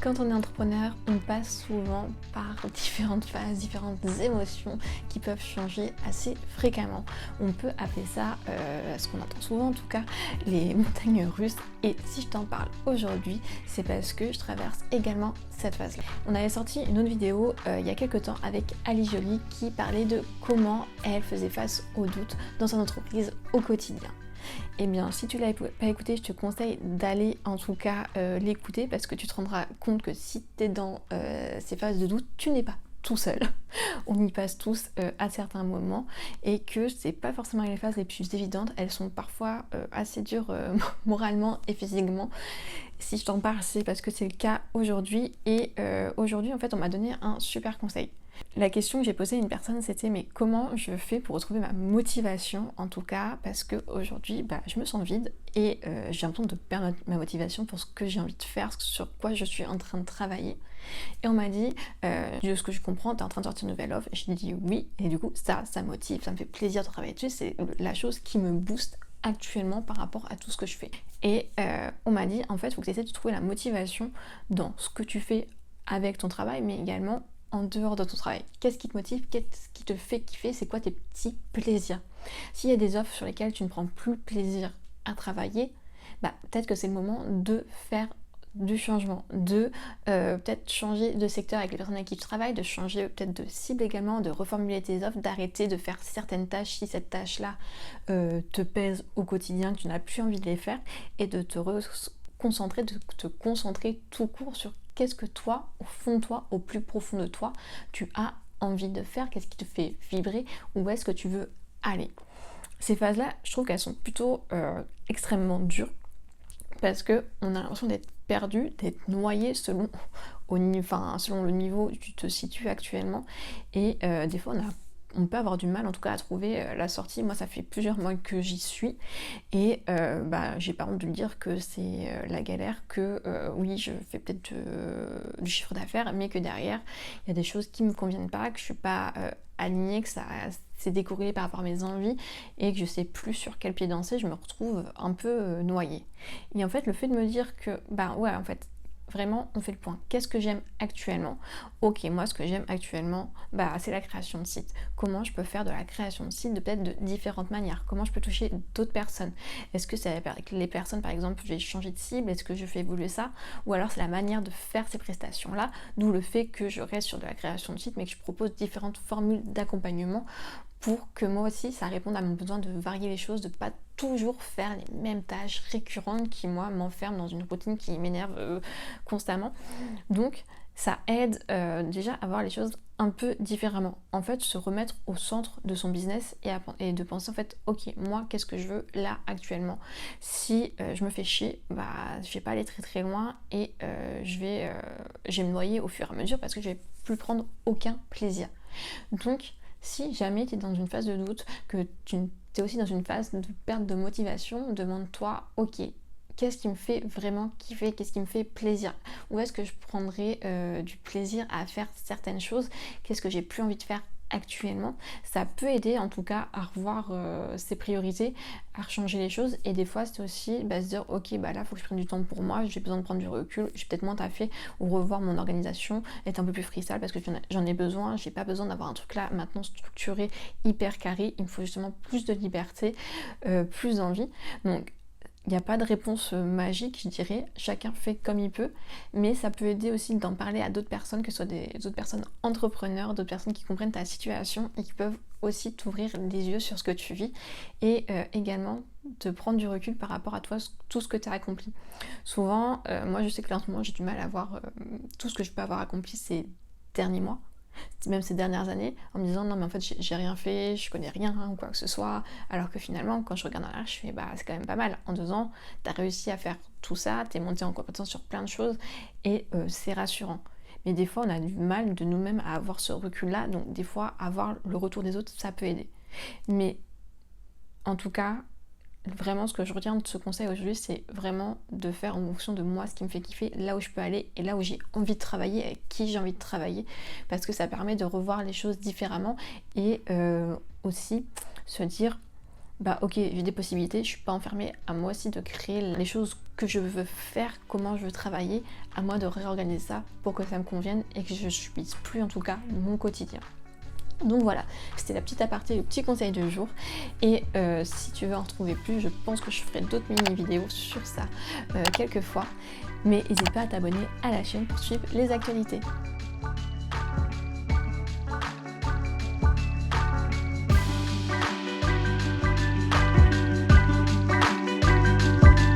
Quand on est entrepreneur, on passe souvent par différentes phases, différentes émotions qui peuvent changer assez fréquemment. On peut appeler ça, ce qu'on entend souvent en tout cas, les montagnes russes. Et si je t'en parle aujourd'hui, c'est parce que je traverse également cette phase-là. On avait sorti une autre vidéo il y a quelques temps avec Ali Jolie qui parlait de comment elle faisait face aux doutes dans son entreprise au quotidien. Eh bien, si tu l'as pas écouté, je te conseille d'aller en tout cas l'écouter parce que tu te rendras compte que si tu es dans ces phases de doute, tu n'es pas tout seul. On y passe tous à certains moments et que c'est pas forcément les phases les plus évidentes, elles sont parfois assez dures moralement et physiquement. Si je t'en parle, c'est parce que c'est le cas aujourd'hui et aujourd'hui en fait on m'a donné un super conseil. La question que j'ai posée à une personne, c'était mais comment je fais pour retrouver ma motivation en tout cas, parce qu'aujourd'hui je me sens vide et j'ai l'impression de perdre ma motivation pour ce que j'ai envie de faire, sur quoi je suis en train de travailler. Et on m'a dit, de ce que je comprends, tu es en train de sortir une nouvelle offre. Et j'ai dit oui, et du coup ça motive, ça me fait plaisir de travailler dessus, c'est la chose qui me booste actuellement par rapport à tout ce que je fais. Et on m'a dit en fait il faut que tu essaies de trouver la motivation dans ce que tu fais avec ton travail, mais également en dehors de ton travail. Qu'est-ce qui te motive? Qu'est-ce qui te fait kiffer? C'est quoi tes petits plaisirs? S'il y a des offres sur lesquelles tu ne prends plus plaisir à travailler, peut-être que c'est le moment de faire du changement, de peut-être changer de secteur avec les personnes avec qui tu travailles, de changer peut-être de cible également, de reformuler tes offres, d'arrêter de faire certaines tâches si cette tâche-là te pèse au quotidien, que tu n'as plus envie de les faire, et de te concentrer tout court sur qu'est-ce que toi, au fond de toi, au plus profond de toi, tu as envie de faire, qu'est-ce qui te fait vibrer, où est-ce que tu veux aller. Ces phases-là, je trouve qu'elles sont plutôt extrêmement dures parce qu'on a l'impression d'être perdu, d'être noyé selon le niveau où tu te situes actuellement. Et des fois, on peut avoir du mal en tout cas à trouver la sortie. Moi ça fait plusieurs mois que j'y suis et j'ai pas honte de le dire que c'est la galère, que oui je fais peut-être du chiffre d'affaires mais que derrière il y a des choses qui me conviennent pas, que je suis pas alignée, que ça c'est décorrélé par rapport à mes envies et que je sais plus sur quel pied danser, je me retrouve un peu noyée. Et en fait le fait de me dire que en fait vraiment, on fait le point. Qu'est-ce que j'aime actuellement? Ok, moi, ce que j'aime actuellement, c'est la création de sites. Comment je peux faire de la création de sites de peut-être de différentes manières? Comment je peux toucher d'autres personnes? Est-ce que c'est avec les personnes, par exemple, j'ai changé de cible? Est-ce que je fais évoluer ça? Ou alors c'est la manière de faire ces prestations-là, d'où le fait que je reste sur de la création de sites, mais que je propose différentes formules d'accompagnement pour que moi aussi ça réponde à mon besoin de varier les choses, de pas toujours faire les mêmes tâches récurrentes qui moi m'enferment dans une routine qui m'énerve constamment. Donc ça aide déjà à voir les choses un peu différemment. En fait, se remettre au centre de son business et de penser en fait, ok, moi qu'est-ce que je veux là actuellement? Si je me fais chier, je vais pas aller très très loin et je vais me noyer au fur et à mesure parce que je vais plus prendre aucun plaisir. Donc si jamais tu es dans une phase de doute, que tu es aussi dans une phase de perte de motivation, demande-toi, ok, qu'est-ce qui me fait vraiment kiffer, qu'est-ce qui me fait plaisir? Où est-ce que je prendrai du plaisir à faire certaines choses? Qu'est-ce que j'ai plus envie de faire actuellement? Ça peut aider en tout cas à revoir ses priorités, à changer les choses, et des fois c'est aussi se dire ok là faut que je prenne du temps pour moi, j'ai besoin de prendre du recul, j'ai peut-être moins taffé, ou revoir mon organisation, être un peu plus freestyle parce que j'en ai besoin, j'ai pas besoin d'avoir un truc là maintenant structuré, hyper carré, il me faut justement plus de liberté, plus d'envie. Donc il n'y a pas de réponse magique, je dirais, chacun fait comme il peut, mais ça peut aider aussi d'en parler à d'autres personnes, que ce soit des autres personnes entrepreneurs, d'autres personnes qui comprennent ta situation et qui peuvent aussi t'ouvrir les yeux sur ce que tu vis, et également de prendre du recul par rapport à toi, tout ce que tu as accompli. Souvent, moi je sais que là en ce moment j'ai du mal à voir tout ce que je peux avoir accompli ces derniers mois, même ces dernières années, en me disant non mais en fait j'ai rien fait, je connais rien ou quoi que ce soit, alors que finalement quand je regarde en arrière je fais c'est quand même pas mal, en 2 ans t'as réussi à faire tout ça, t'es monté en compétence sur plein de choses et c'est rassurant. Mais des fois on a du mal de nous-mêmes à avoir ce recul là, donc des fois avoir le retour des autres ça peut aider. Mais en tout cas vraiment ce que je retiens de ce conseil aujourd'hui, c'est vraiment de faire en fonction de moi ce qui me fait kiffer, là où je peux aller et là où j'ai envie de travailler, avec qui j'ai envie de travailler, parce que ça permet de revoir les choses différemment et aussi se dire bah ok, j'ai des possibilités, je suis pas enfermée, à moi aussi de créer les choses que je veux faire, comment je veux travailler, à moi de réorganiser ça pour que ça me convienne et que je subisse plus en tout cas mon quotidien. Donc voilà, c'était la petite aparté, le petit conseil du jour. Et si tu veux en retrouver plus, je pense que je ferai d'autres mini-vidéos sur ça quelques fois. Mais n'hésite pas à t'abonner à la chaîne pour suivre les actualités.